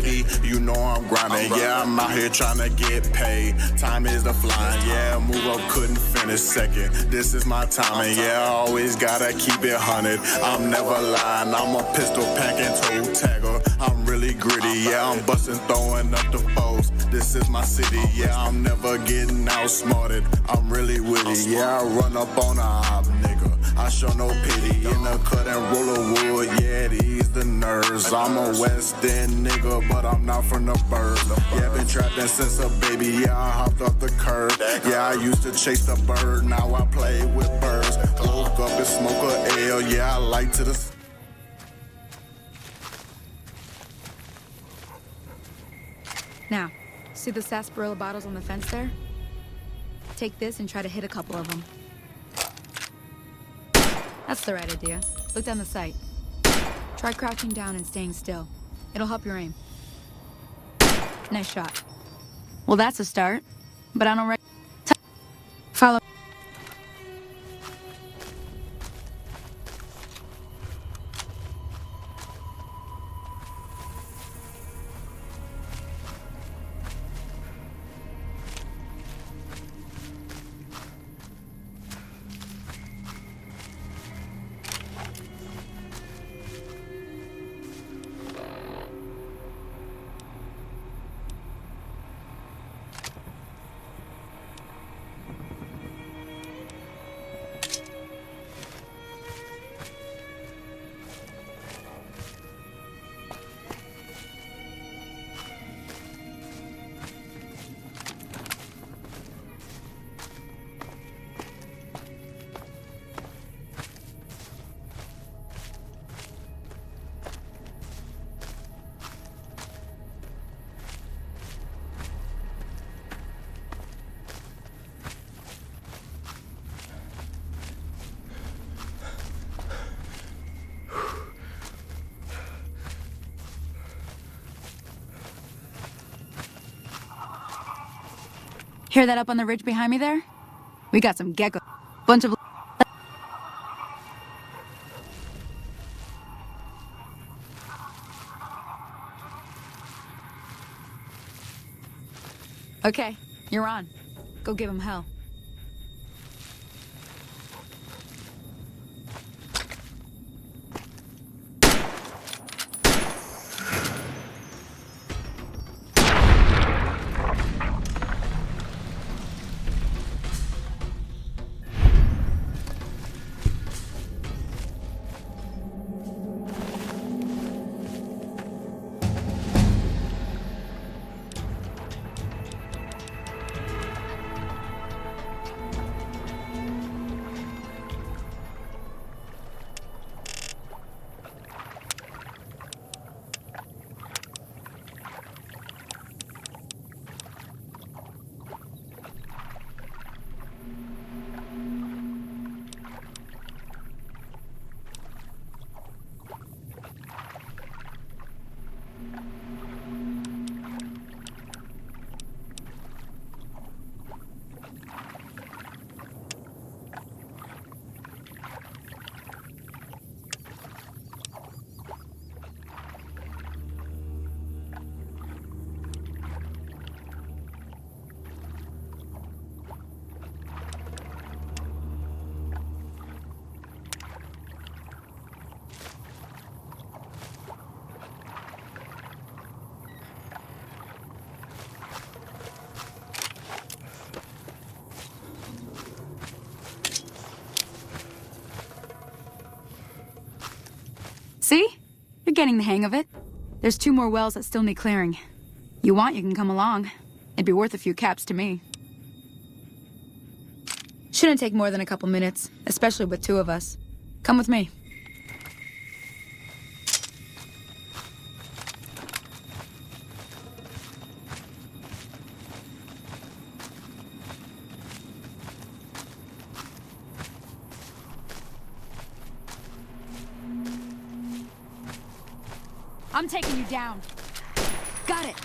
baby, you know I'm grinding. Yeah, I'm out here trying to get paid. Time is the flying. Yeah, move up, couldn't finish second. This is my timing. Yeah, I always gotta keep it 100. I'm never lying. I'm a pistol packing toe tagger. I'm really gritty. Yeah, I'm busting, throwing up the foes. This is my city. Yeah, I'm never getting outsmarted. I'm really witty. Yeah, I run up on a op, nigga. I show no pity. In the cut and roll of wood. Yeah, it ease the nerves. I'm a West End nigga, but I'm not from the burbs. Yeah, been trapping since a baby. Yeah, I hopped off the curb. Yeah, I used to chase the bird. Now I play with birds. Woke up and smoke a L. Yeah, I like to the... Now, see the sarsaparilla bottles on the fence there? Take this and try to hit a couple of them. That's the right idea. Look down the sight. Try crouching down and staying still. It'll help your aim. Nice shot. Well, that's a start. But I don't follow. Hear that up on the ridge behind me there? We got some gecko. Bunch of... Okay, you're on. Go give him hell. See? You're getting the hang of it. There's 2 more wells that still need clearing. You want, you can come along. It'd be worth a few caps to me. Shouldn't take more than a couple minutes, especially with 2 of us. Come with me. I'm taking you down. Got it.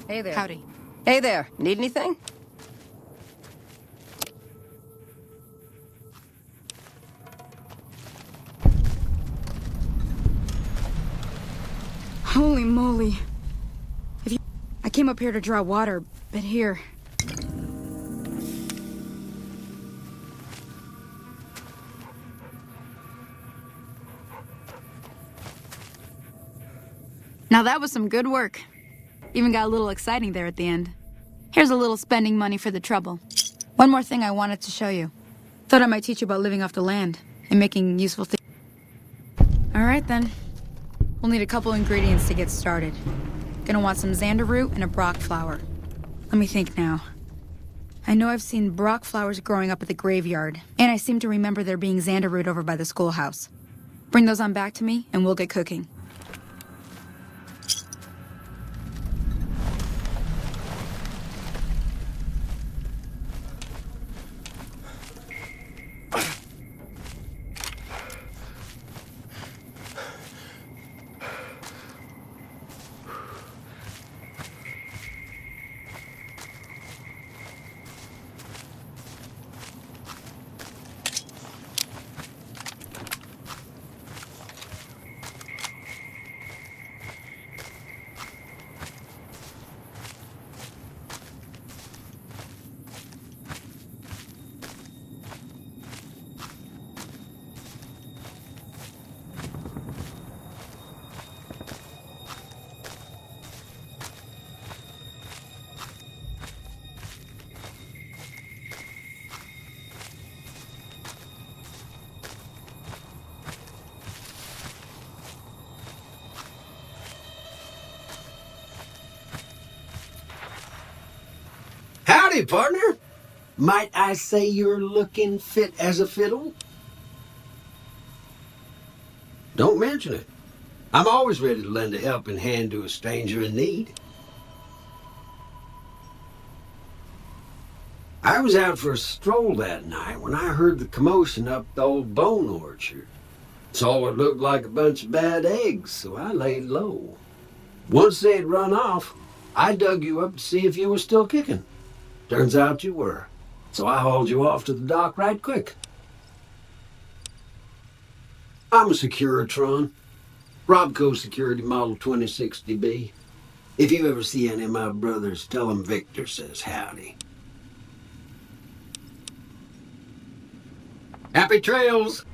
Hey there. Howdy. Hey there. Need anything? Holy moly. I came up here to draw water, but here... Now that was some good work. Even got a little exciting there at the end. Here's a little spending money for the trouble. One more thing I wanted to show you. Thought I might teach you about living off the land and making useful things. Alright then. We'll need a couple ingredients to get started. Gonna want some xander root and a brock flower. Let me think now. I know I've seen brock flowers growing up at the graveyard, and I seem to remember there being xander root over by the schoolhouse. Bring those on back to me, and we'll get cooking. Howdy, partner. Might I say you're looking fit as a fiddle? Don't mention it. I'm always ready to lend a helping hand to a stranger in need. I was out for a stroll that night when I heard the commotion up the old bone orchard. Saw what looked like a bunch of bad eggs, so I laid low. Once they had run off, I dug you up to see if you were still kicking. Turns out you were, so I hauled you off to the dock right quick. I'm a Securitron, Robco Security Model 2060B. If you ever see any of my brothers, tell them Victor says howdy. Happy trails!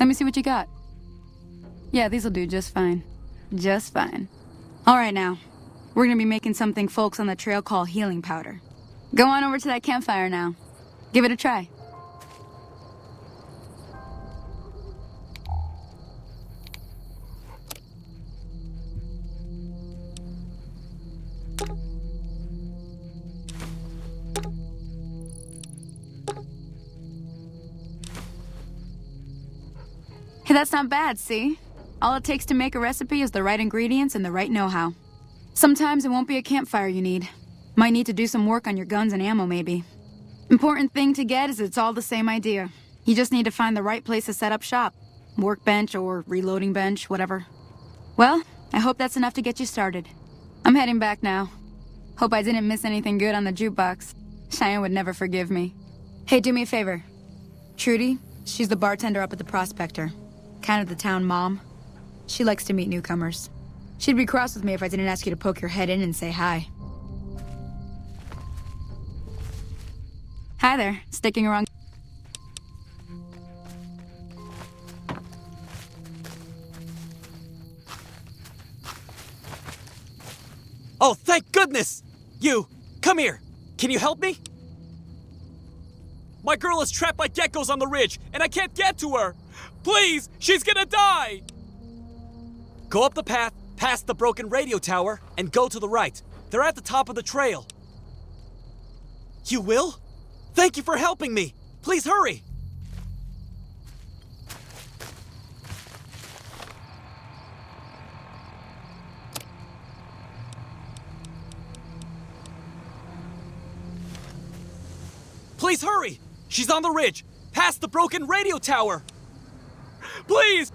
Let me see what you got. Yeah, these'll do just fine. Just fine. All right now. We're gonna be making something folks on the trail call healing powder. Go on over to that campfire now. Give it a try. Hey, that's not bad, see? All it takes to make a recipe is the right ingredients and the right know-how. Sometimes it won't be a campfire you need. Might need to do some work on your guns and ammo, maybe. Important thing to get is it's all the same idea. You just need to find the right place to set up shop. Workbench or reloading bench, whatever. Well, I hope that's enough to get you started. I'm heading back now. Hope I didn't miss anything good on the jukebox. Cheyenne would never forgive me. Hey, do me a favor. Trudy, she's the bartender up at the Prospector. Kind of the town mom. She likes to meet newcomers. She'd be cross with me if I didn't ask you to poke your head in and say hi. Hi there. Sticking around. Oh, thank goodness! You, come here. Can you help me? My girl is trapped by geckos on the ridge, and I can't get to her. Please, she's gonna die! Go up the path, past the broken radio tower, and go to the right. They're at the top of the trail. You will? Thank you for helping me. Please hurry. Please hurry! She's on the ridge, past the broken radio tower! Please!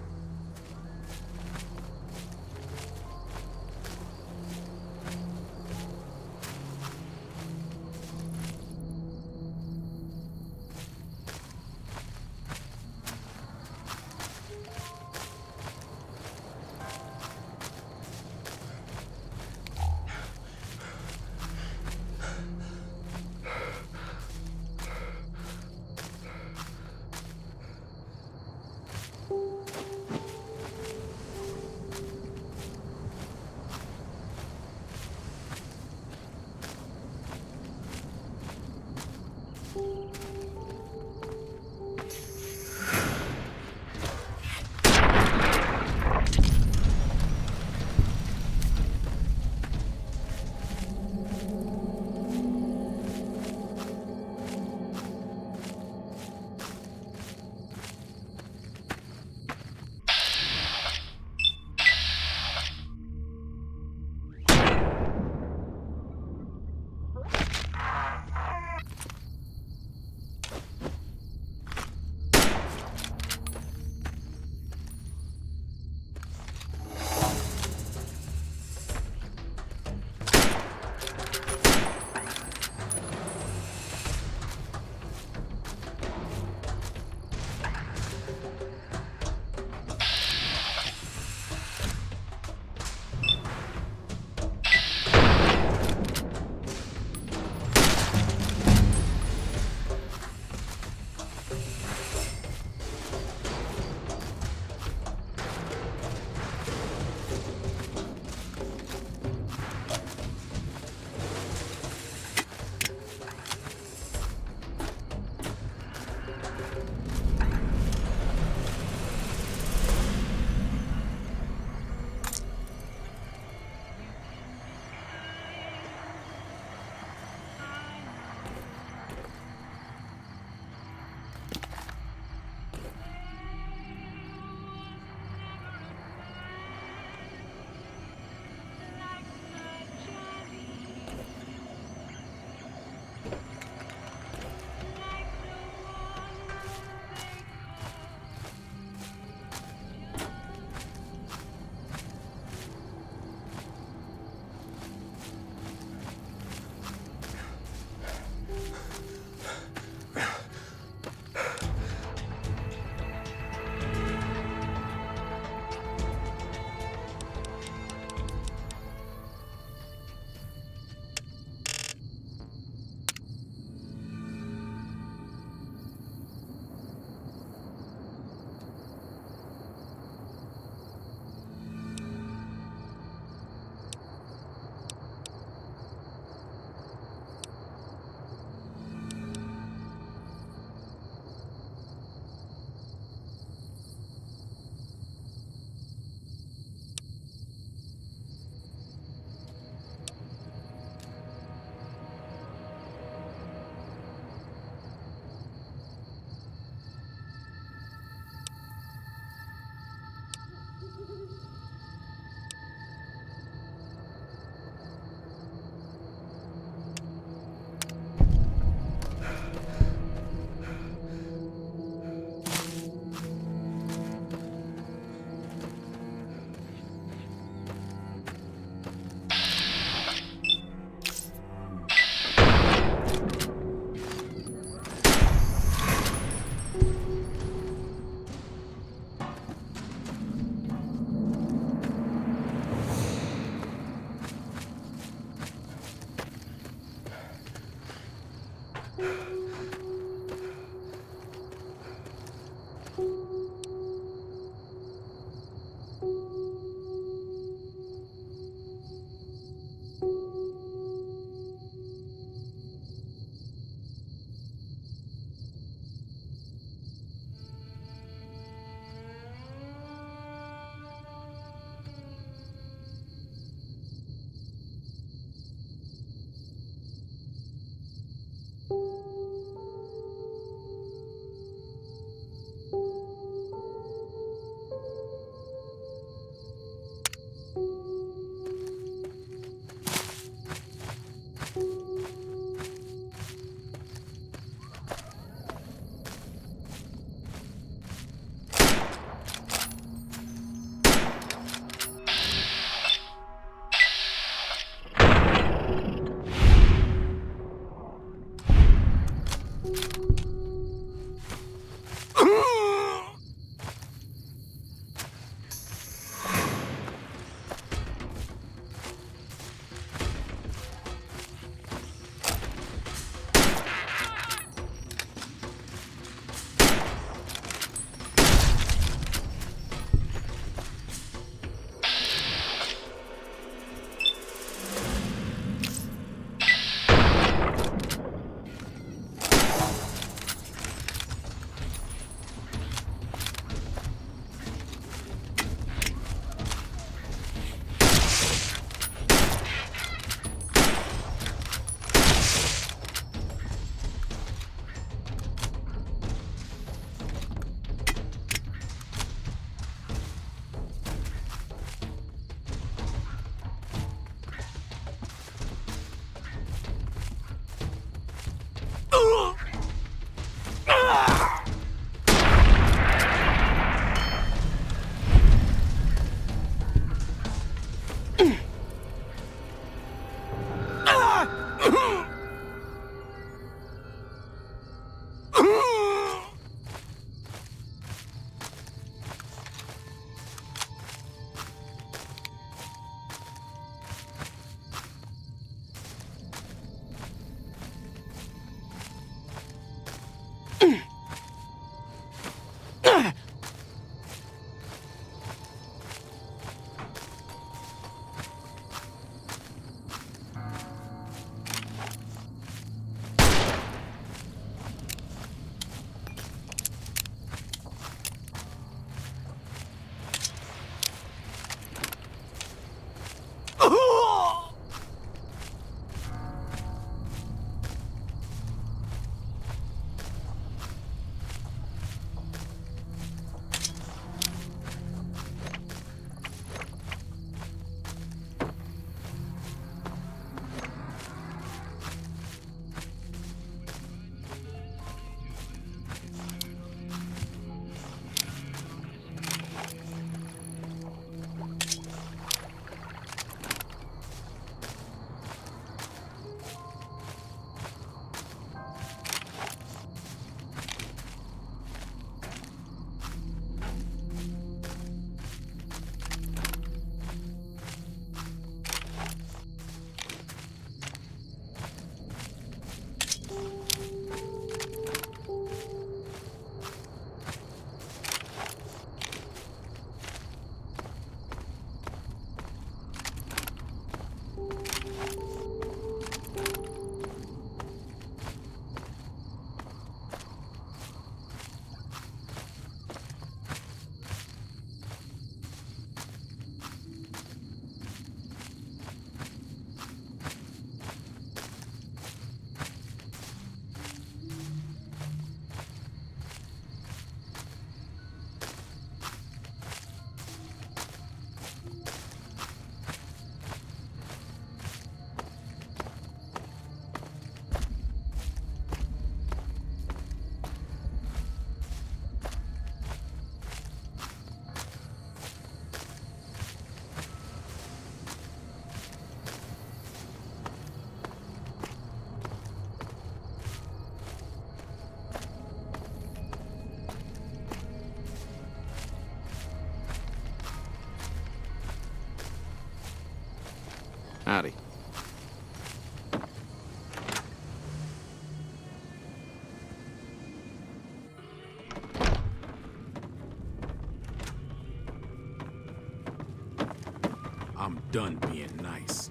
done being nice.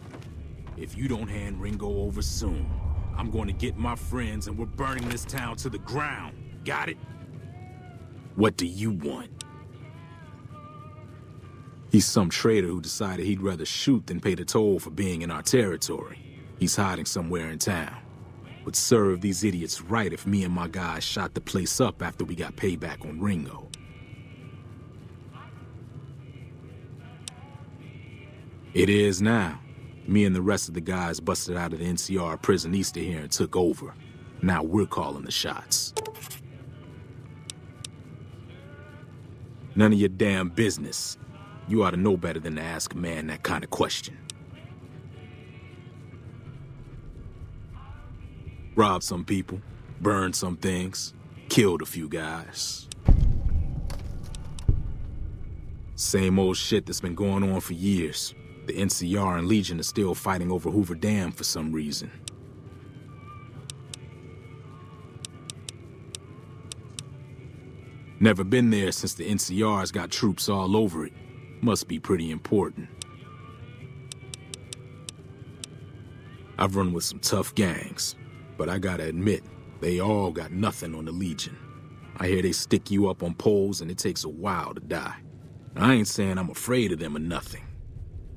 If you don't hand Ringo over soon, I'm going to get my friends and we're burning this town to the ground. Got it? What do you want? He's some traitor who decided he'd rather shoot than pay the toll for being in our territory. He's hiding somewhere in town. Would serve these idiots right if me and my guys shot the place up after we got payback on Ringo. It is now. Me and the rest of the guys busted out of the NCR prison east of here and took over. Now we're calling the shots. None of your damn business. You ought to know better than to ask a man that kind of question. Robbed some people, burned some things, killed a few guys. Same old shit that's been going on for years. The NCR and Legion are still fighting over Hoover Dam for some reason. Never been there since the NCR's got troops all over it. Must be pretty important. I've run with some tough gangs, but I gotta admit, they all got nothing on the Legion. I hear they stick you up on poles and it takes a while to die. I ain't saying I'm afraid of them or nothing,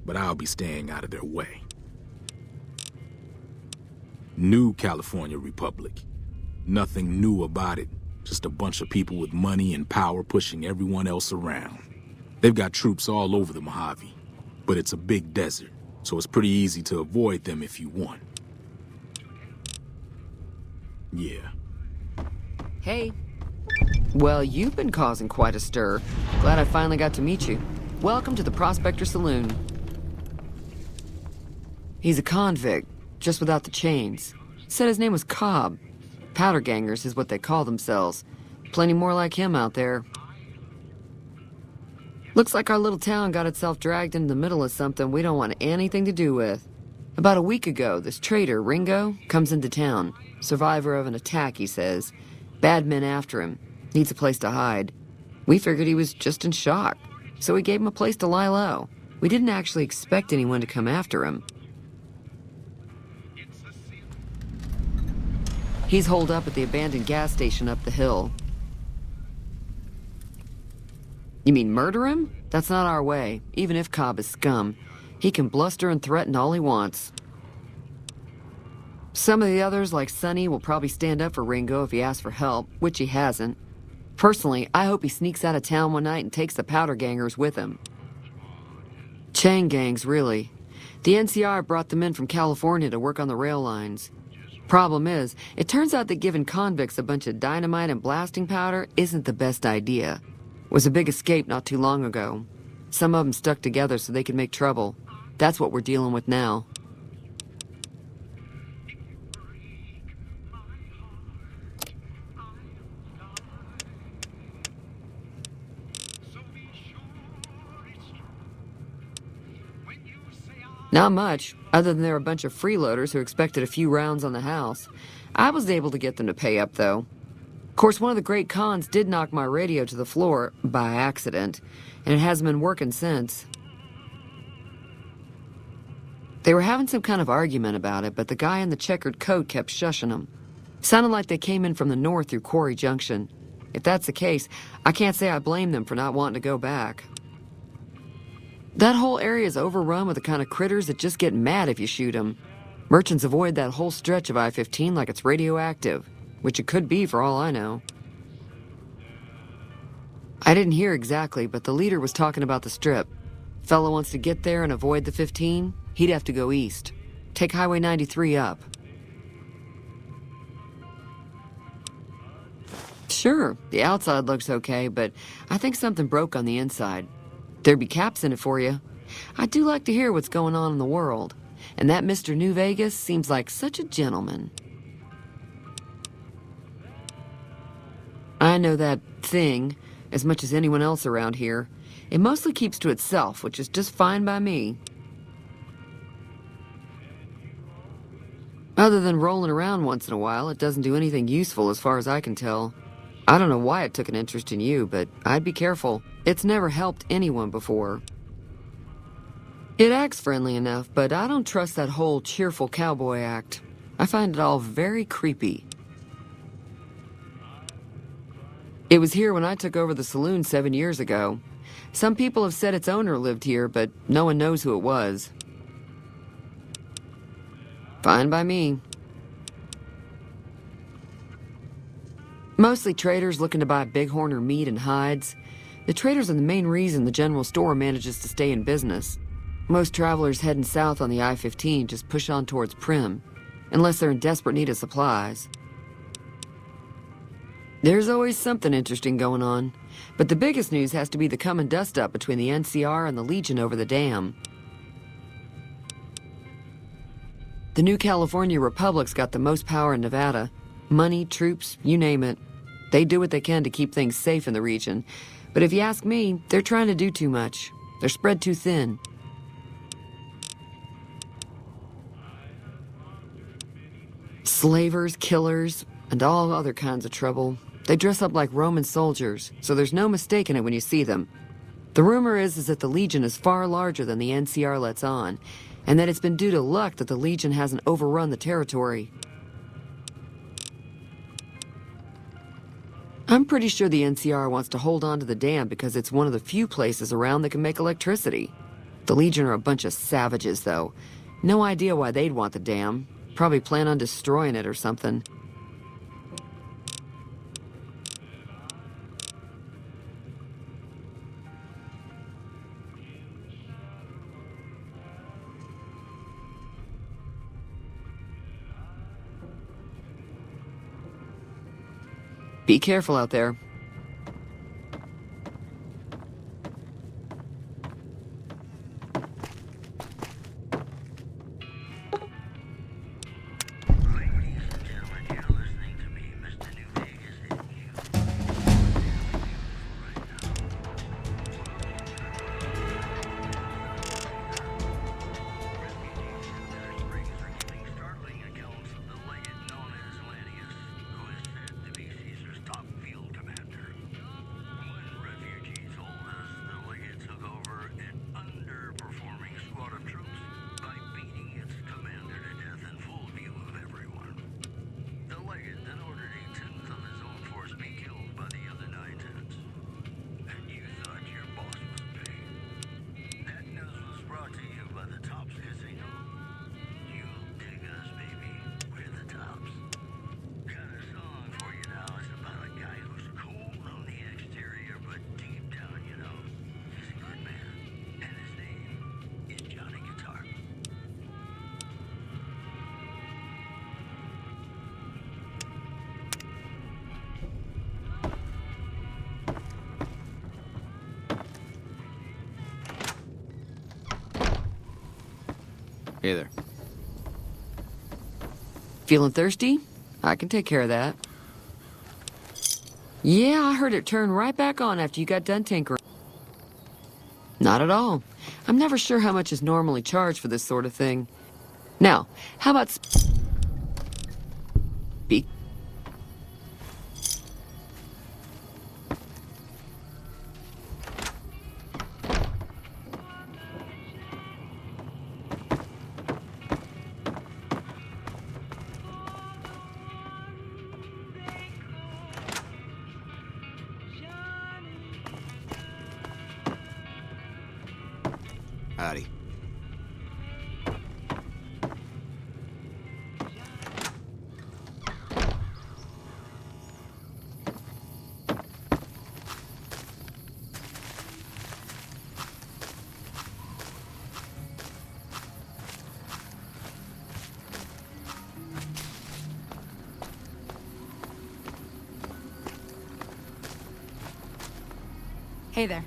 but I'll be staying out of their way. New California Republic. Nothing new about it. Just a bunch of people with money and power pushing everyone else around. They've got troops all over the Mojave, but it's a big desert, so it's pretty easy to avoid them if you want. Yeah. Hey. Well, you've been causing quite a stir. Glad I finally got to meet you. Welcome to the Prospector Saloon. He's a convict, just without the chains. Said his name was Cobb. Powder gangers is what they call themselves. Plenty more like him out there. Looks like our little town got itself dragged into the middle of something we don't want anything to do with. About a week ago, this traitor, Ringo, comes into town. Survivor of an attack, he says. Bad men after him. Needs a place to hide. We figured he was just in shock, so we gave him a place to lie low. We didn't actually expect anyone to come after him. He's holed up at the abandoned gas station up the hill. You mean murder him? That's not our way, even if Cobb is scum. He can bluster and threaten all he wants. Some of the others, like Sonny, will probably stand up for Ringo if he asks for help, which he hasn't. Personally, I hope he sneaks out of town one night and takes the powder gangers with him. Chain gangs, really. The NCR brought them in from California to work on the rail lines. Problem is, it turns out that giving convicts a bunch of dynamite and blasting powder isn't the best idea. Was a big escape not too long ago. Some of them stuck together so they could make trouble. That's what we're dealing with now. Not much, other than they're a bunch of freeloaders who expected a few rounds on the house. I was able to get them to pay up, though. Of course, one of the great cons did knock my radio to the floor, by accident, and it hasn't been working since. They were having some kind of argument about it, but the guy in the checkered coat kept shushing them. Sounded like they came in from the north through Quarry Junction. If that's the case, I can't say I blame them for not wanting to go back. That whole area is overrun with the kind of critters that just get mad if you shoot them. Merchants avoid that whole stretch of I-15 like it's radioactive, which it could be for all I know. I didn't hear exactly, but the leader was talking about the strip. Fella wants to get there and avoid the 15, he'd have to go east. Take Highway 93 up. Sure, the outside looks okay, but I think something broke on the inside. There'd be caps in it for you. I do like to hear what's going on in the world. And that Mr. New Vegas seems like such a gentleman. I know that thing as much as anyone else around here. It mostly keeps to itself, which is just fine by me. Other than rolling around once in a while, it doesn't do anything useful as far as I can tell. I don't know why it took an interest in you, but I'd be careful. It's never helped anyone before. It acts friendly enough, but I don't trust that whole cheerful cowboy act. I find it all very creepy. It was here when I took over the saloon 7 years ago. Some people have said its owner lived here, but no one knows who it was. Fine by me. Mostly traders looking to buy bighorn or meat and hides. The traders are the main reason the general store manages to stay in business. Most travelers heading south on the I-15 just push on towards Prim, unless they're in desperate need of supplies. There's always something interesting going on, but the biggest news has to be the coming dust-up between the NCR and the Legion over the dam. The new California Republic's got the most power in Nevada. Money, troops, you name it. They do what they can to keep things safe in the region, but if you ask me, they're trying to do too much. They're spread too thin. Slavers, killers, and all other kinds of trouble. They dress up like Roman soldiers, so there's no mistaking it when you see them. The rumor is that the Legion is far larger than the NCR lets on, and that it's been due to luck that the Legion hasn't overrun the territory. I'm pretty sure the NCR wants to hold on to the dam because it's one of the few places around that can make electricity. The Legion are a bunch of savages, though. No idea why they'd want the dam. Probably plan on destroying it or something. Be careful out there. Hey there. Feeling thirsty? I can take care of that. Yeah, I heard it turn right back on after you got done tinkering. Not at all. I'm never sure how much is normally charged for this sort of thing. Now, how about... Be... Howdy. Hey there.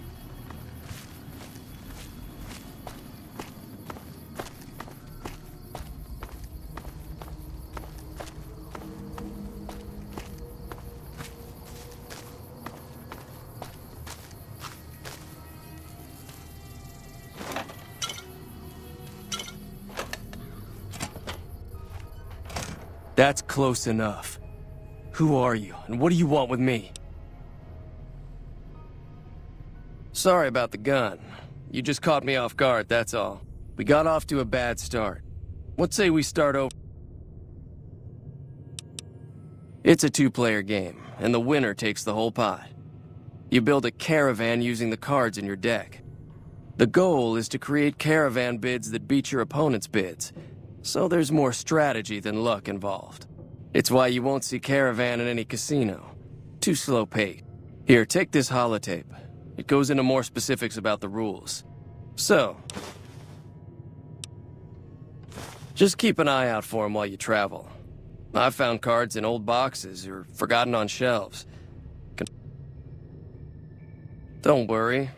That's close enough. Who are you, and what do you want with me? Sorry about the gun. You just caught me off guard, that's all. We got off to a bad start. What say we start over? It's a two-player game, and the winner takes the whole pot. You build a caravan using the cards in your deck. The goal is to create caravan bids that beat your opponent's bids, so there's more strategy than luck involved. It's why you won't see caravan in any casino. Too slow paced. Here, take this holotape. It goes into more specifics about the rules. So, just keep an eye out for them while you travel. I've found cards in old boxes or forgotten on shelves. Don't worry.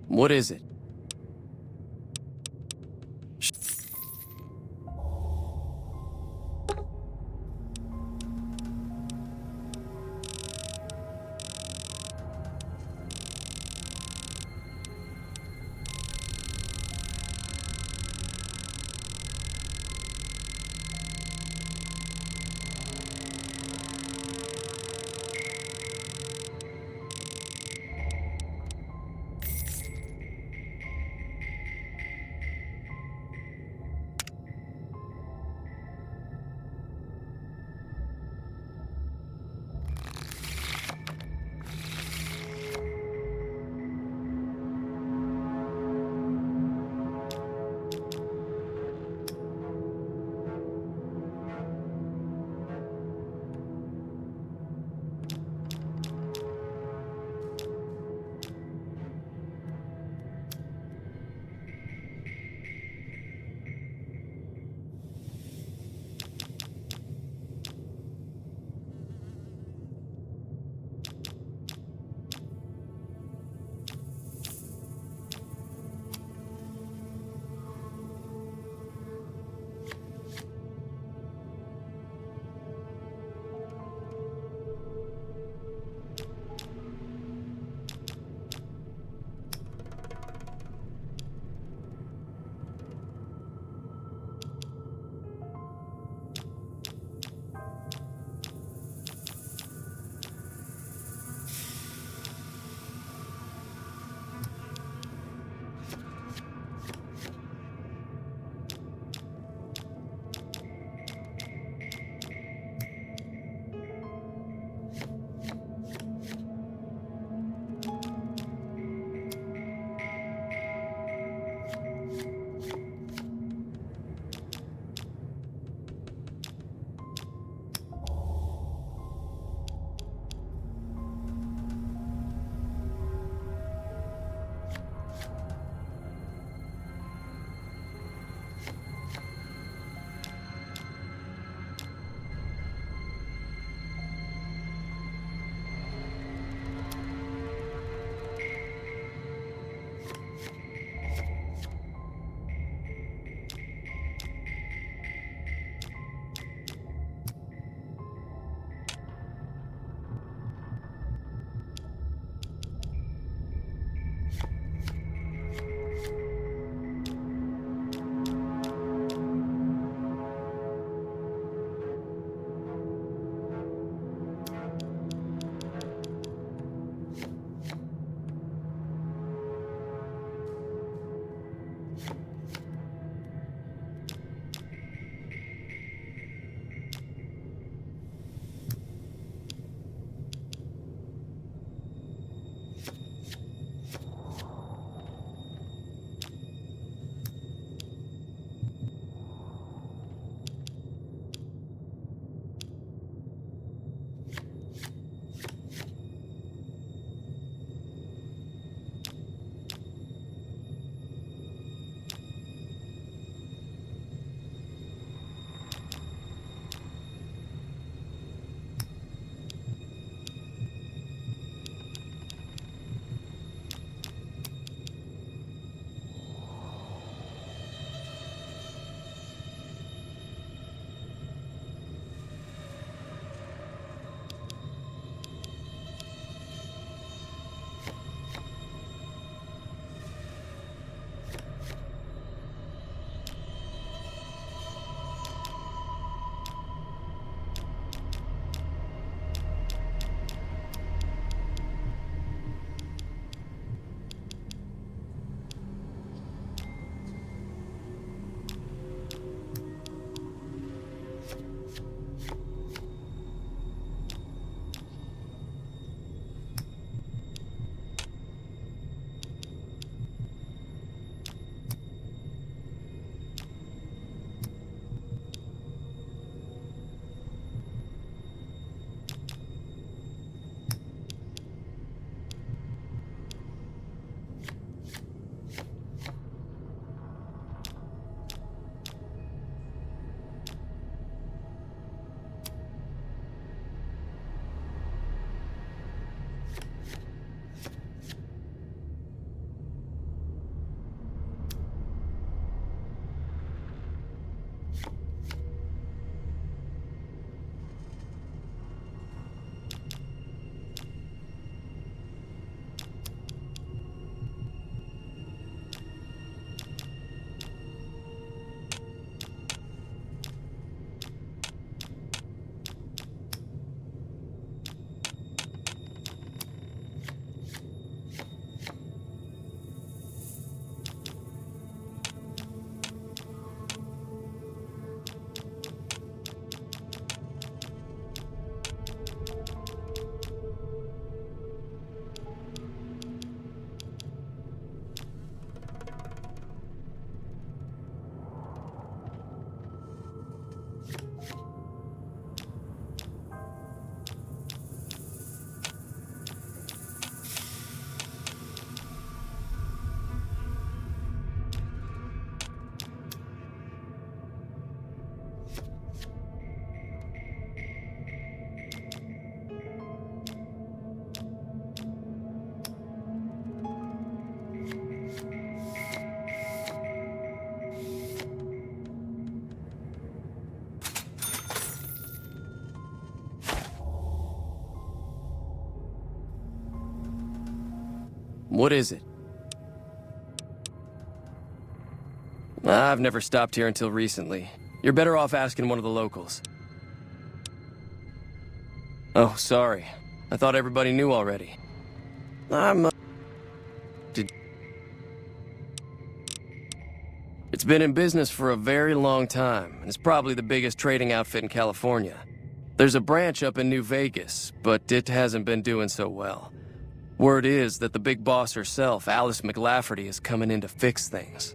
What is it? What is it? I've never stopped here until recently. You're better off asking one of the locals. Oh, sorry. I thought everybody knew already. It's been in business for a very long time, and it's probably the biggest trading outfit in California. There's a branch up in New Vegas, but it hasn't been doing so well. Word is that the big boss herself, Alice McLafferty, is coming in to fix things.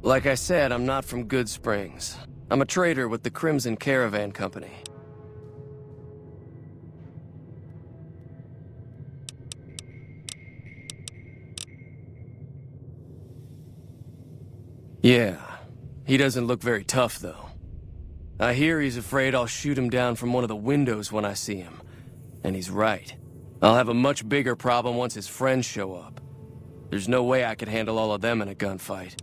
Like I said, I'm not from Good Springs. I'm a trader with the Crimson Caravan Company. Yeah, he doesn't look very tough, though. I hear he's afraid I'll shoot him down from one of the windows when I see him. And he's right. I'll have a much bigger problem once his friends show up. There's no way I could handle all of them in a gunfight.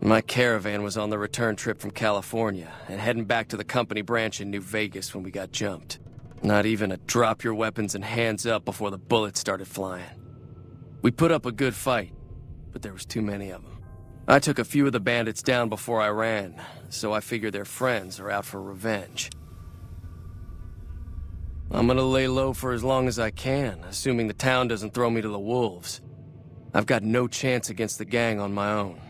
My caravan was on the return trip from California and heading back to the company branch in New Vegas when we got jumped. Not even a drop your weapons and hands up before the bullets started flying. We put up a good fight, but there was too many of them. I took a few of the bandits down before I ran, so I figure their friends are out for revenge. I'm gonna lay low for as long as I can, assuming the town doesn't throw me to the wolves. I've got no chance against the gang on my own.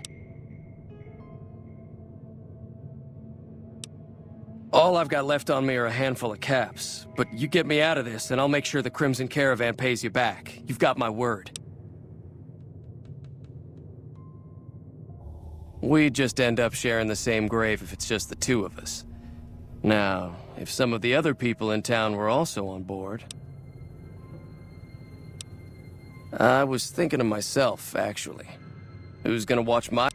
All I've got left on me are a handful of caps, but you get me out of this and I'll make sure the Crimson Caravan pays you back. You've got my word. We'd just end up sharing the same grave if it's just the two of us. Now, if some of the other people in town were also on board... I was thinking of myself, actually. Who's gonna watch my...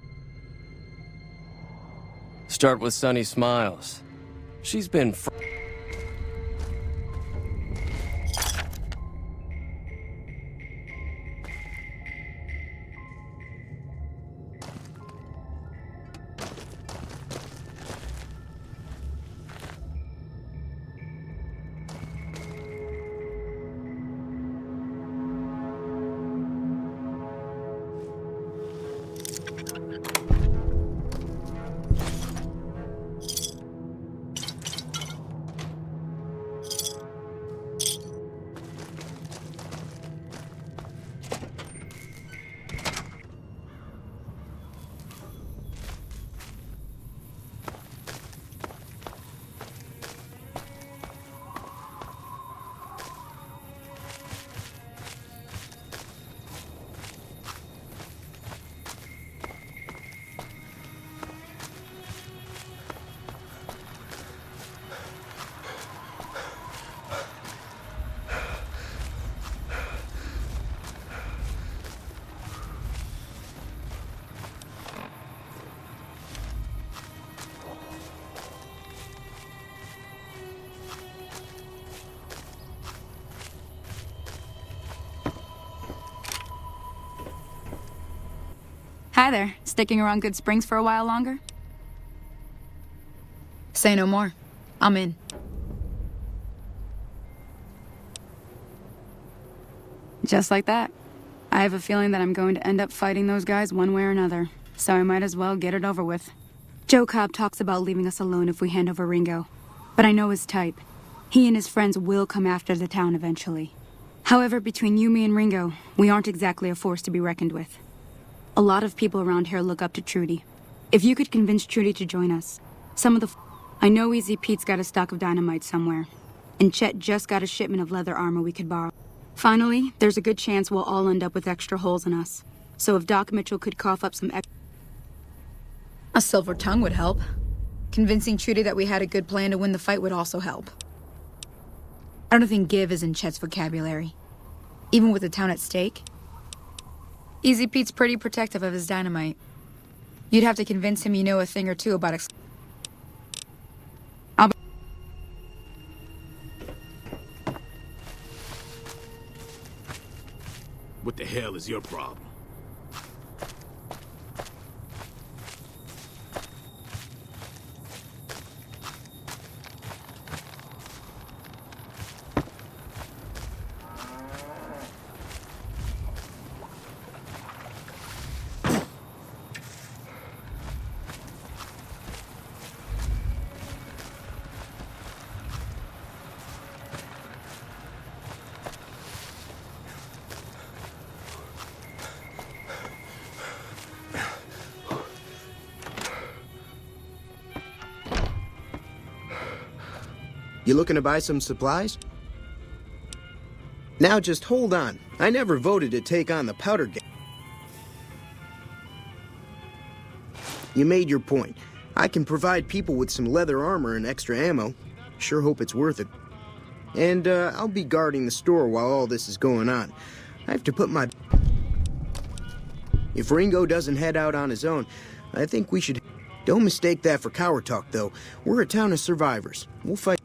Start with Sunny Smiles. She's been Hi there. Sticking around Good Springs for a while longer? Say no more. I'm in. Just like that. I have a feeling that I'm going to end up fighting those guys one way or another, so I might as well get it over with. Joe Cobb talks about leaving us alone if we hand over Ringo, but I know his type. He and his friends will come after the town eventually. However, between you, me, and Ringo, we aren't exactly a force to be reckoned with. A lot of people around here look up to Trudy. If you could convince Trudy to join us, I know Easy Pete's got a stock of dynamite somewhere, and Chet just got a shipment of leather armor we could borrow. Finally, there's a good chance we'll all end up with extra holes in us. So if Doc Mitchell could cough up some a silver tongue would help. Convincing Trudy that we had a good plan to win the fight would also help. I don't think give is in Chet's vocabulary. Even with the town at stake. Easy Pete's pretty protective of his dynamite. You'd have to convince him you know a thing or two about What the hell is your problem? You looking to buy some supplies? Now just hold on. I never voted to take on the powder gang. You made your point. I can provide people with some leather armor and extra ammo. Sure hope it's worth it. And I'll be guarding the store while all this is going on. I have to put my... If Ringo doesn't head out on his own, I think we should... Don't mistake that for coward talk, though. We're a town of survivors. We'll fight...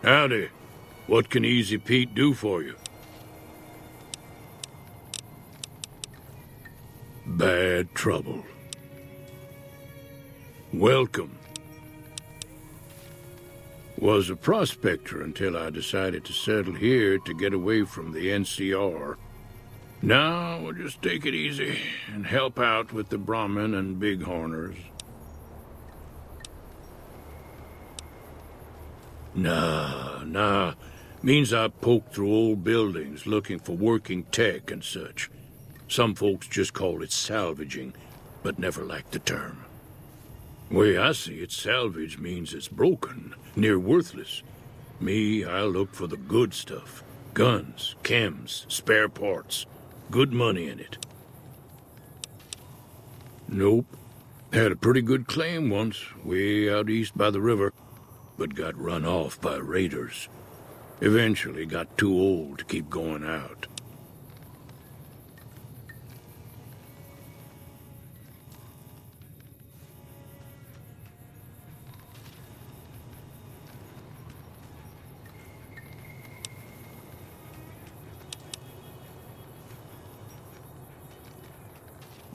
Howdy. What can Easy Pete do for you? Bad trouble. Welcome. Was a prospector until I decided to settle here to get away from the NCR. Now we'll just take it easy and help out with the Brahmin and Bighorners. Nah. Means I poke through old buildings looking for working tech and such. Some folks just call it salvaging, but never liked the term. Way I see it, salvage means it's broken, near worthless. Me, I look for the good stuff. Guns, chems, spare parts. Good money in it. Nope. Had a pretty good claim once, way out east by the river, but got run off by raiders. Eventually got too old to keep going out.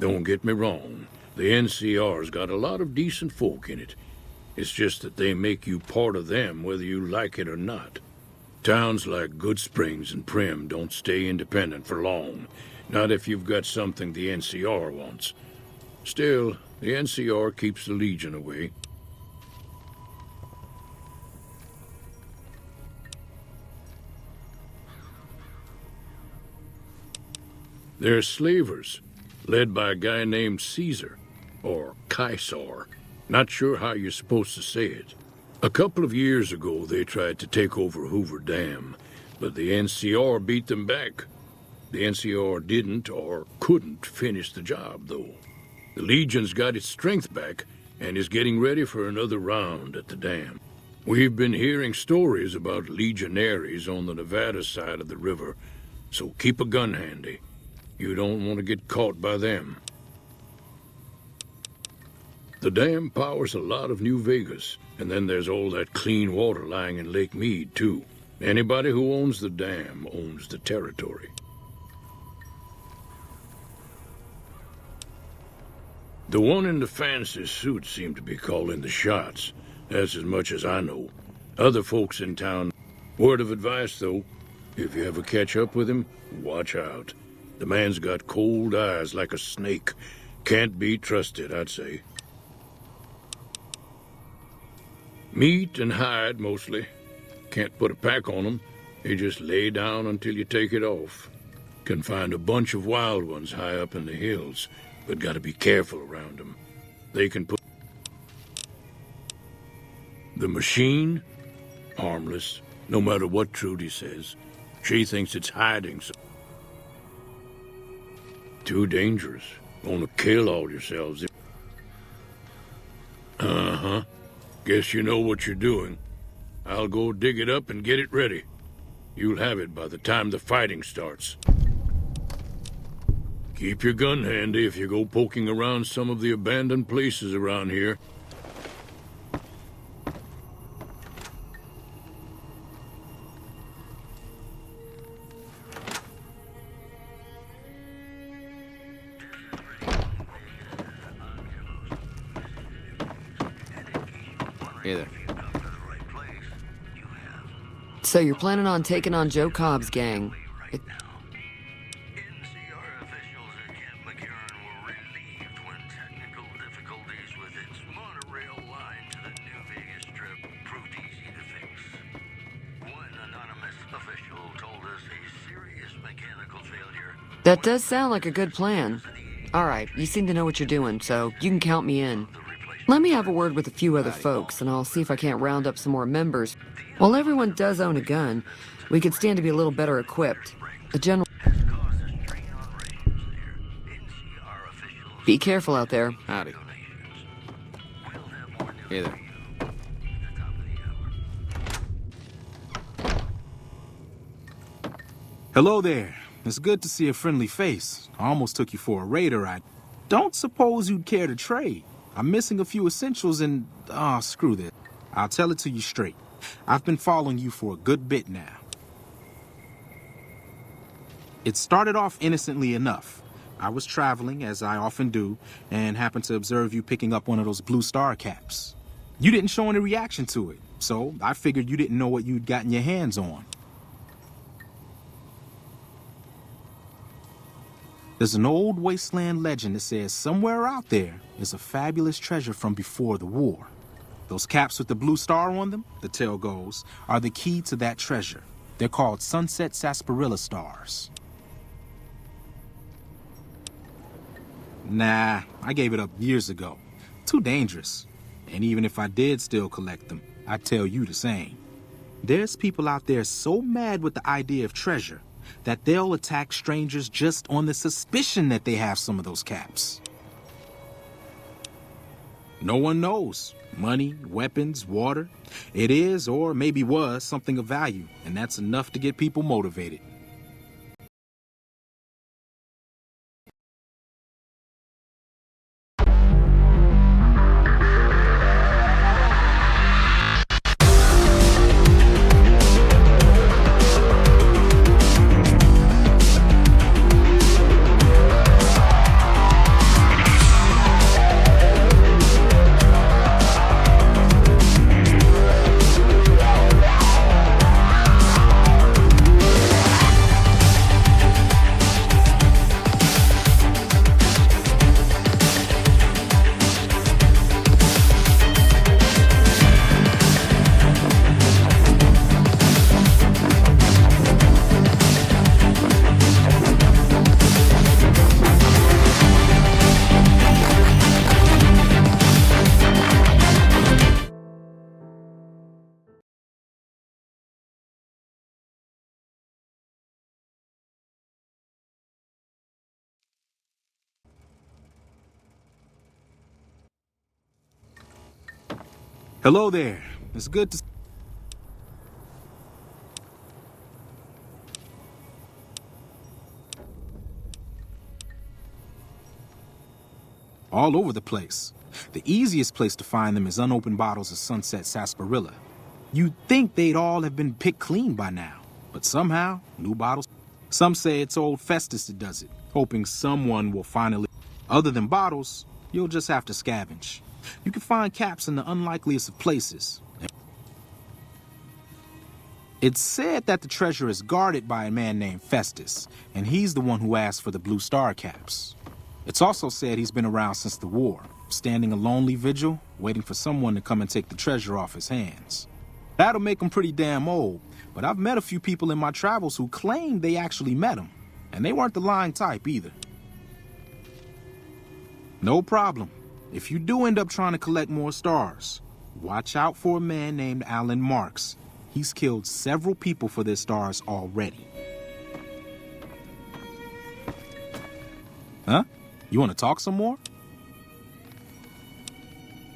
Don't get me wrong, the NCR's got a lot of decent folk in it. It's just that they make you part of them whether you like it or not. Towns like Good Springs and Prim don't stay independent for long, not if you've got something the NCR wants. Still, the NCR keeps the Legion away. They're slavers, led by a guy named Caesar, or Caesar. Not sure how you're supposed to say it. A couple of years ago, they tried to take over Hoover Dam, but the NCR beat them back. The NCR didn't or couldn't finish the job, though. The Legion's got its strength back and is getting ready for another round at the dam. We've been hearing stories about legionaries on the Nevada side of the river, so keep a gun handy. You don't want to get caught by them. The dam powers a lot of New Vegas, and then there's all that clean water lying in Lake Mead, too. Anybody who owns the dam owns the territory. The one in the fancy suit seemed to be calling the shots. That's as much as I know. Other folks in town... Word of advice, though, if you ever catch up with him, watch out. The man's got cold eyes like a snake. Can't be trusted, I'd say. Meat and hide, mostly. Can't put a pack on them. You just lay down until you take it off. Can find a bunch of wild ones high up in the hills, but gotta be careful around them. They can put... The machine? Harmless, no matter what Trudy says. She thinks it's hiding, so... Too dangerous. Gonna kill all yourselves. Uh-huh. Guess you know what you're doing. I'll go dig it up and get it ready. You'll have it by the time the fighting starts. Keep your gun handy if you go poking around some of the abandoned places around here. Hey there. So you're planning on taking on Joe Cobb's gang. NCR officials at Camp McCarran were relieved when technical difficulties with its monorail line That does sound like a good plan. All right, you seem to know what you're doing, so you can count me in. Let me have a word with a few other folks, and I'll see if I can't round up some more members. While everyone does own a gun, we could stand to be a little better equipped. A general... Be careful out there. Howdy. Hey there. Hello there. It's good to see a friendly face. I almost took you for a raider. I don't suppose you'd care to trade. I'm missing a few essentials and... screw this. I'll tell it to you straight. I've been following you for a good bit now. It started off innocently enough. I was traveling, as I often do, and happened to observe you picking up one of those blue star caps. You didn't show any reaction to it, so I figured you didn't know what you'd gotten your hands on. There's an old wasteland legend that says somewhere out there is a fabulous treasure from before the war. Those caps with the blue star on them, the tale goes, are the key to that treasure. They're called sunset sarsaparilla stars. Nah, I gave it up years ago. Too dangerous. And even if I did still collect them, I'd tell you the same. There's people out there so mad with the idea of treasure that they'll attack strangers just on the suspicion that they have some of those caps. No one knows. Money, weapons, water. It is, or maybe was, something of value, and that's enough to get people motivated. Hello there. It's good to... All over the place. The easiest place to find them is unopened bottles of sunset sarsaparilla. You'd think they'd all have been picked clean by now, but somehow, new bottles... Some say it's old Festus that does it, hoping someone will finally... Other than bottles, you'll just have to scavenge. You can find caps in the unlikeliest of places. It's said that the treasure is guarded by a man named Festus, and he's the one who asked for the blue star caps. It's also said he's been around since the war, standing a lonely vigil, waiting for someone to come and take the treasure off his hands. That'll make him pretty damn old, but I've met a few people in my travels who claim they actually met him, and they weren't the lying type either. No problem. If you do end up trying to collect more stars, watch out for a man named Alan Marks. He's killed several people for their stars already. Huh? You want to talk some more?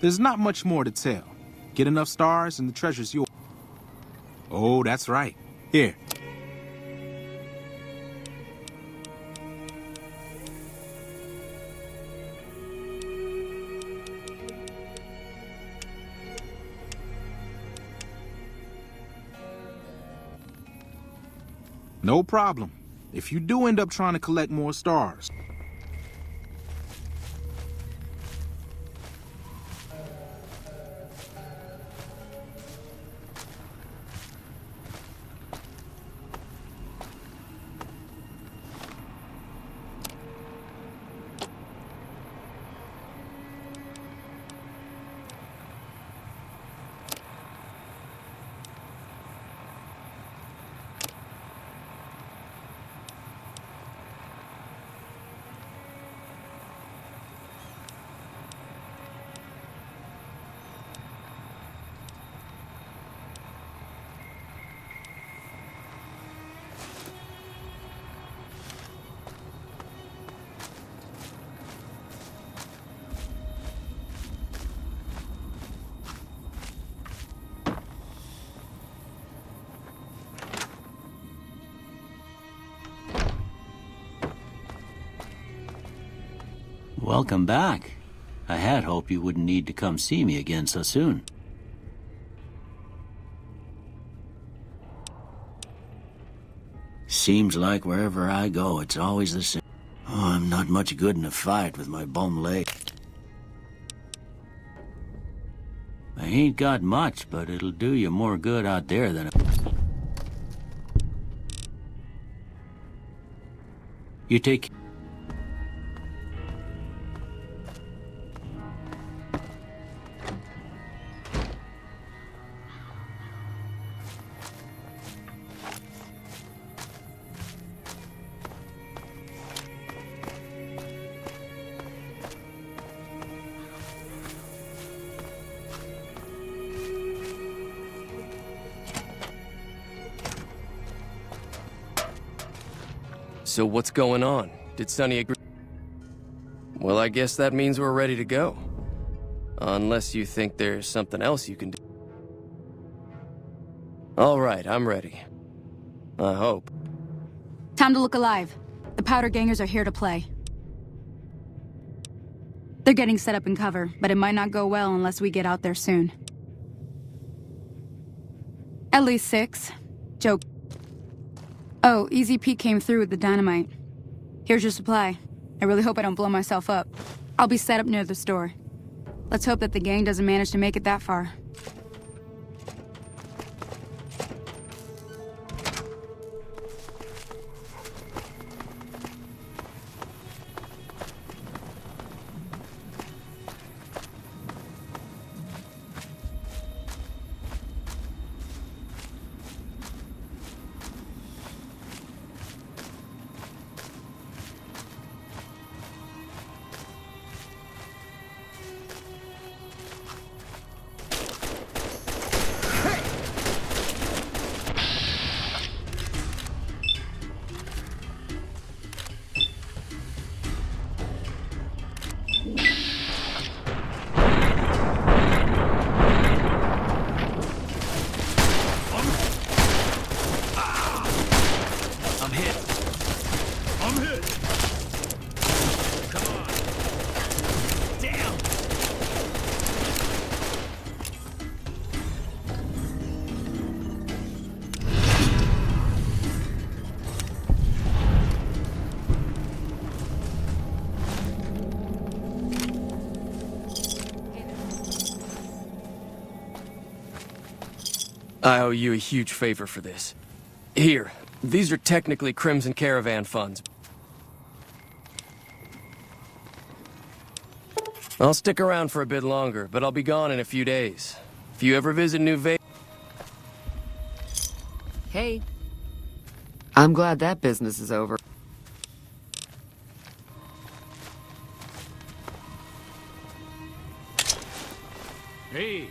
There's not much more to tell. Get enough stars and the treasure's yours. Oh, that's right. Here. No problem. If you do end up trying to collect more stars. Welcome back. I had hoped you wouldn't need to come see me again so soon. Seems like wherever I go, it's always the same. Oh, I'm not much good in a fight with my bum leg. I ain't got much, but it'll do you more good out there than... You take... So what's going on? Did Sonny agree? Well, I guess that means we're ready to go. Unless you think there's something else you can do. All right, I'm ready. I hope. Time to look alive. The powder gangers are here to play. They're getting set up in cover, but it might not go well unless we get out there soon. At least 6. Joke. Oh, Easy Pete came through with the dynamite. Here's your supply. I really hope I don't blow myself up. I'll be set up near the store. Let's hope that the gang doesn't manage to make it that far. I owe you a huge favor for this. Here, these are technically Crimson Caravan funds. I'll stick around for a bit longer, but I'll be gone in a few days. If you ever visit New Vegas... Hey. I'm glad that business is over. Hey.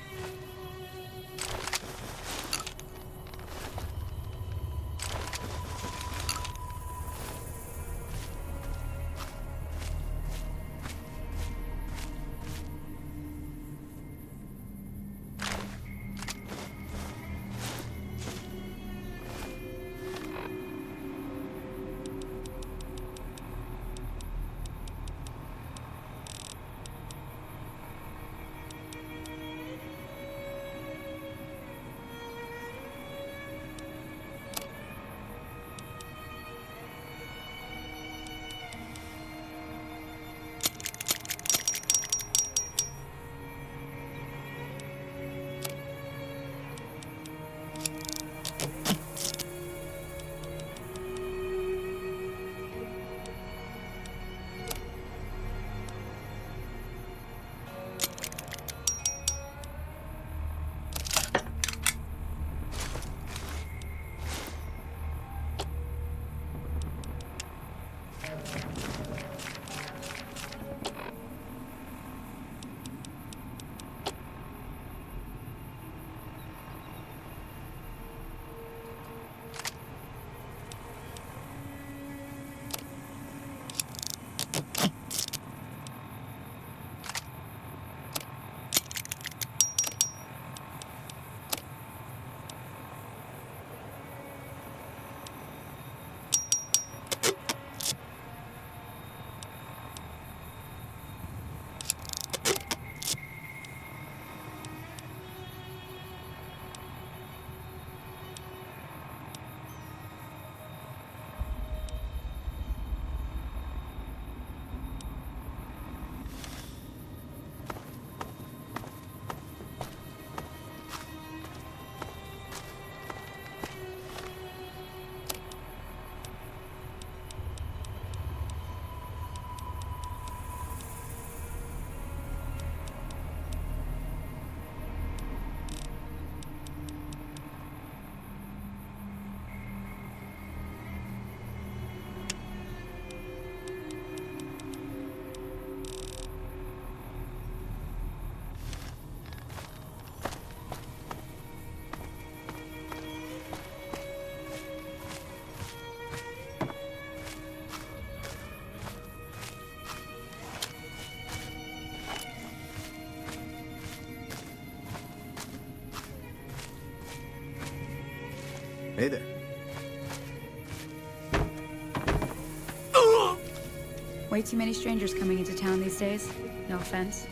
Way too many strangers coming into town these days. No offense.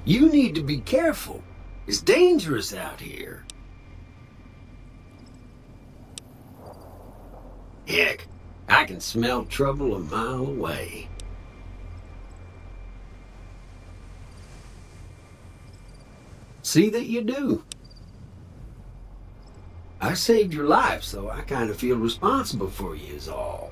You need to be careful. It's dangerous out here. Heck, I can smell trouble a mile away. See that you do. I saved your life, so I kind of feel responsible for you is all.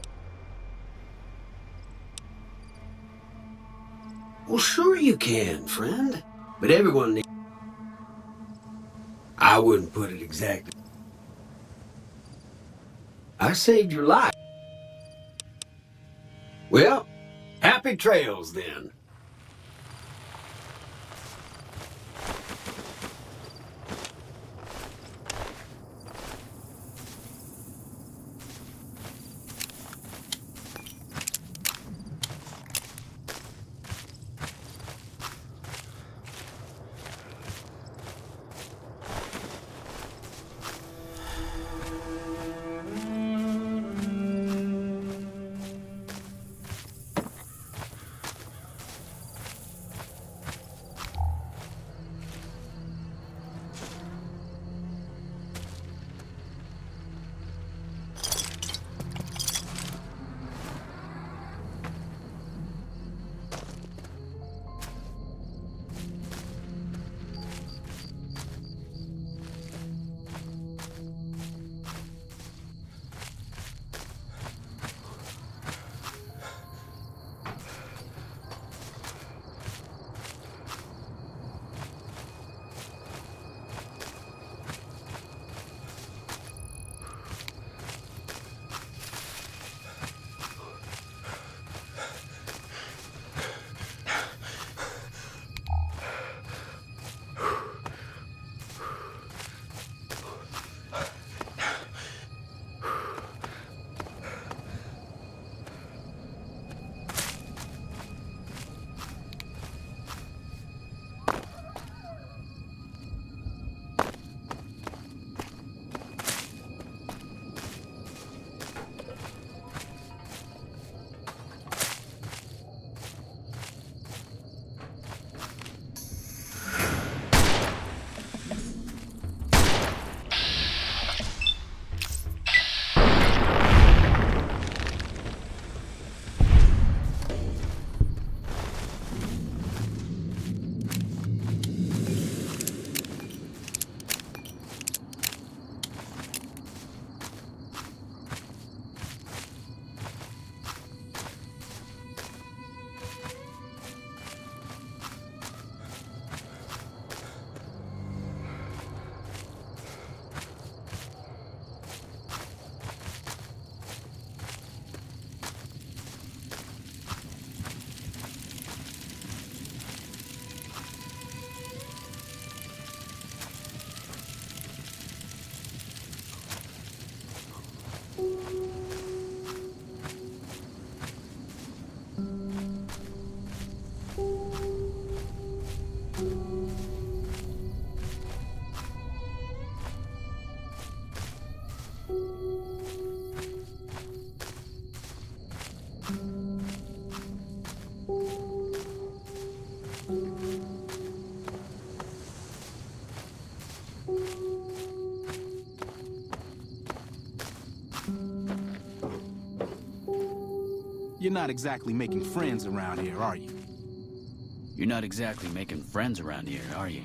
Well, sure you can, friend. But everyone needs... I wouldn't put it exactly. I saved your life. Well, happy trails then. You're not exactly making friends around here, are you? You're not exactly making friends around here, are you?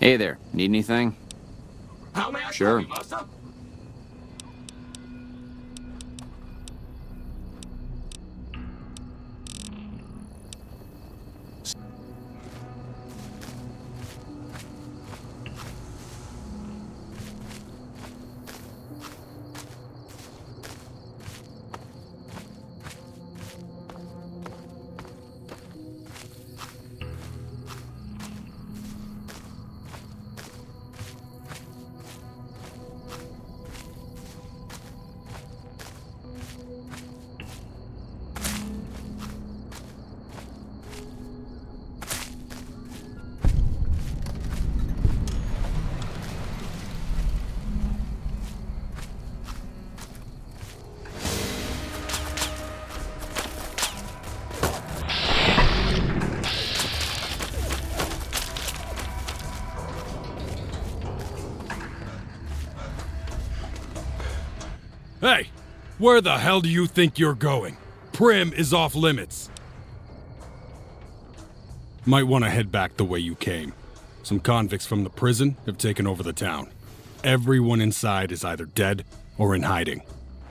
Hey there, need anything? Sure. Hey! Where the hell do you think you're going? Prim is off limits. Might want to head back the way you came. Some convicts from the prison have taken over the town. Everyone inside is either dead or in hiding.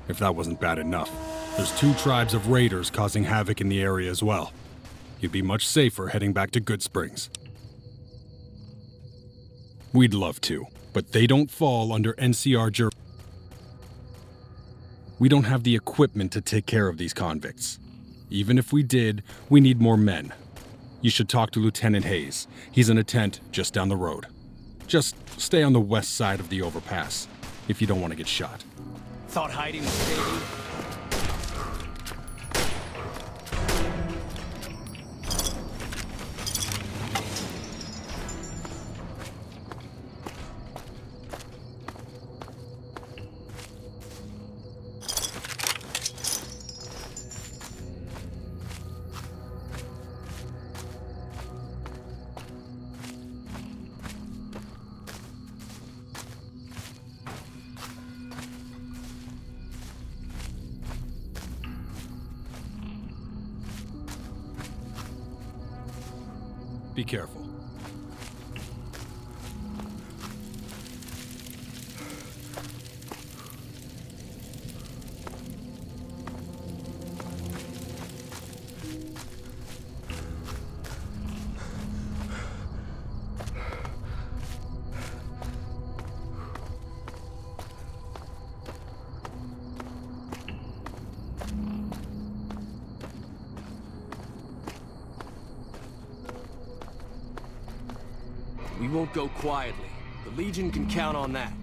If that wasn't bad enough, there's 2 tribes of raiders causing havoc in the area as well. You'd be much safer heading back to Good Springs. We'd love to, but they don't fall under NCR jurisdiction. We don't have the equipment to take care of these convicts. Even if we did, we need more men. You should talk to Lieutenant Hayes. He's in a tent just down the road. Just stay on the west side of the overpass, if you don't want to get shot. Thought hiding was safe. Be careful. We won't go quietly. The Legion can count on that.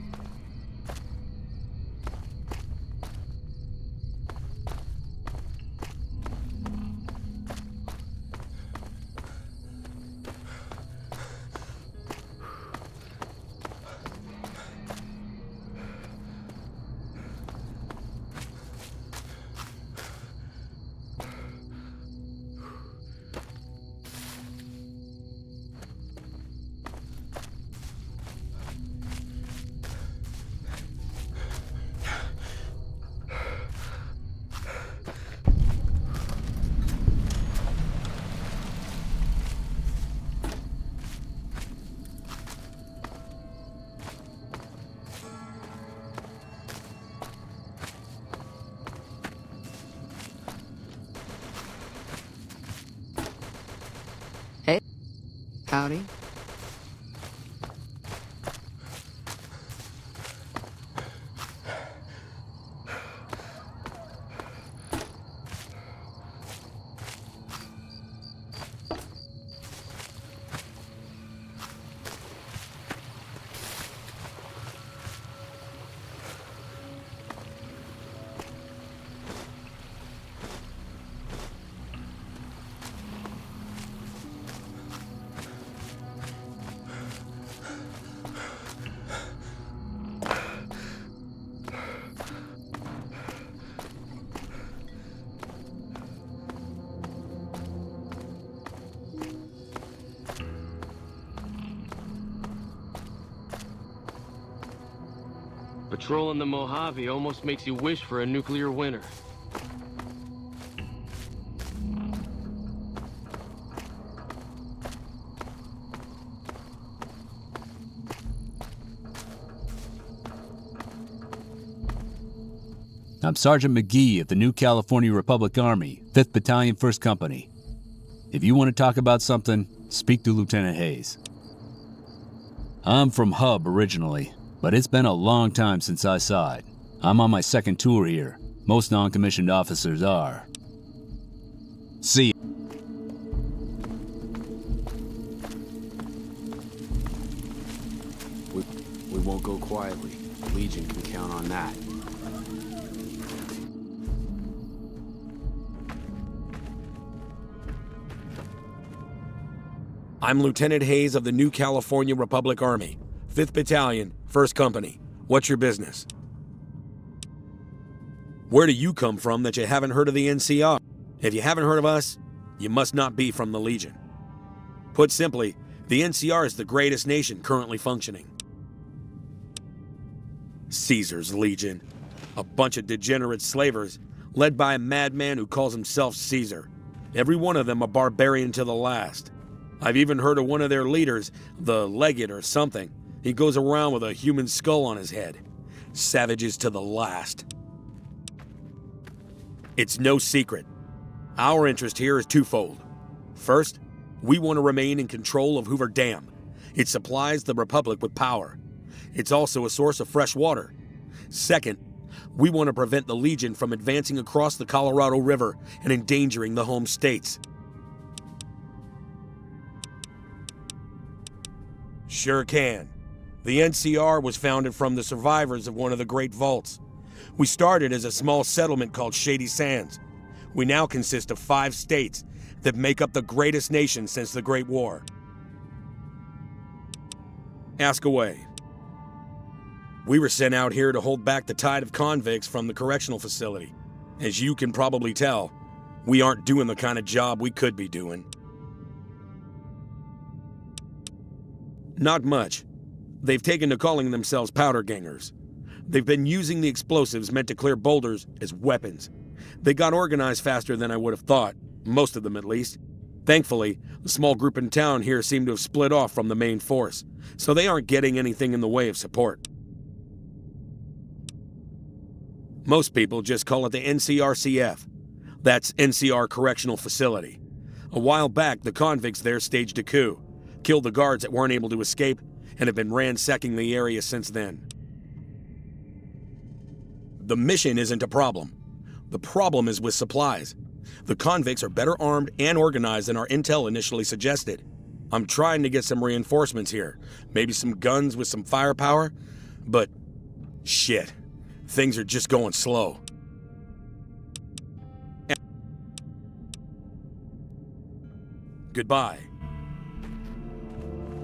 Howdy. Patrolling the Mojave almost makes you wish for a nuclear winter. I'm Sergeant McGee of the New California Republic Army, 5th Battalion, 1st Company. If you want to talk about something, speak to Lieutenant Hayes. I'm from Hub originally, but it's been a long time since I saw it. I'm on my 2nd tour here. Most non-commissioned officers are. See ya. We won't go quietly. The Legion can count on that. I'm Lieutenant Hayes of the New California Republic Army, 5th Battalion, 1st Company. What's your business? Where do you come from that you haven't heard of the NCR? If you haven't heard of us, you must not be from the Legion. Put simply, the NCR is the greatest nation currently functioning. Caesar's Legion. A bunch of degenerate slavers, led by a madman who calls himself Caesar. Every one of them a barbarian to the last. I've even heard of one of their leaders, the Legate or something. He goes around with a human skull on his head. Savages to the last. It's no secret. Our interest here is twofold. First, we want to remain in control of Hoover Dam. It supplies the Republic with power. It's also a source of fresh water. Second, we want to prevent the Legion from advancing across the Colorado River and endangering the home states. Sure can. The NCR was founded from the survivors of one of the Great Vaults. We started as a small settlement called Shady Sands. We now consist of 5 states that make up the greatest nation since the Great War. Ask away. We were sent out here to hold back the tide of convicts from the correctional facility. As you can probably tell, we aren't doing the kind of job we could be doing. Not much. They've taken to calling themselves powder gangers. They've been using the explosives meant to clear boulders as weapons. They got organized faster than I would have thought, most of them at least. Thankfully, the small group in town here seem to have split off from the main force, so they aren't getting anything in the way of support. Most people just call it the NCRCF. That's NCR Correctional Facility. A while back, the convicts there staged a coup, killed the guards that weren't able to escape, and have been ransacking the area since then. The mission isn't a problem. The problem is with supplies. The convicts are better armed and organized than our intel initially suggested. I'm trying to get some reinforcements here, maybe some guns with some firepower, but shit, things are just going slow. Goodbye.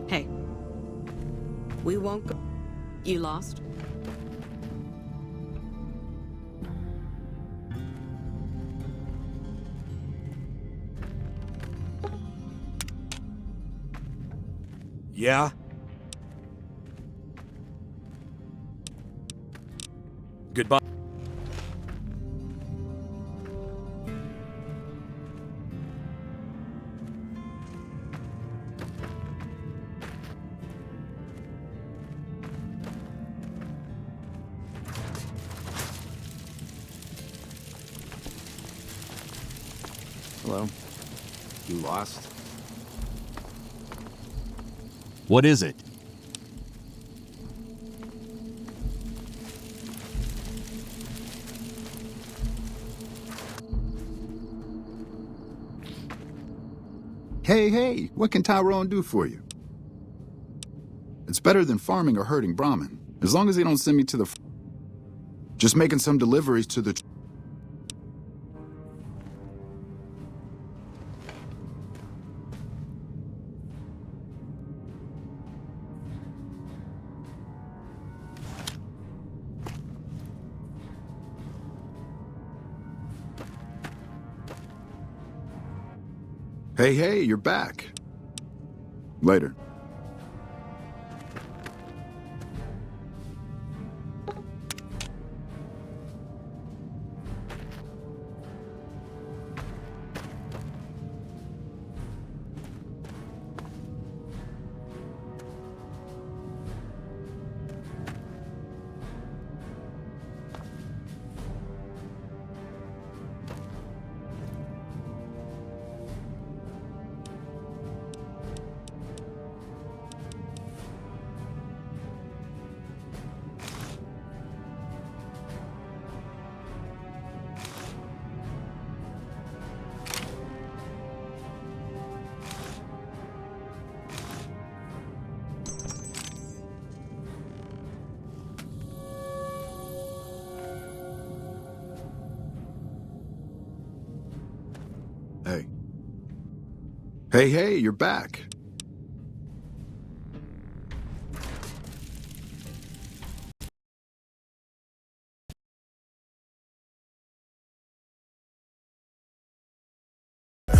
Hey. We won't go. You lost? Yeah? Goodbye. Hello? You lost? What is it? Hey, what can Tyrone do for you? It's better than farming or herding Brahmin, as long as they don't send me to the... Just making some deliveries to the... Hey, you're back. Later. Hey, you're back.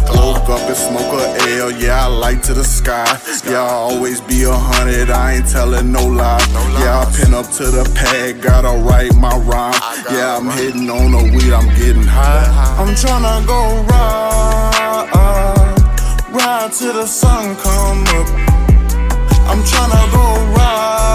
Woke up and smoke a L, yeah, I light to the sky. Yeah, I always be 100, I ain't telling no lie. Yeah, I pin up to the pad, gotta write my rhyme. Yeah, I'm hitting on the weed, I'm getting high. I'm tryna go ride till the sun come up. I'm tryna go ride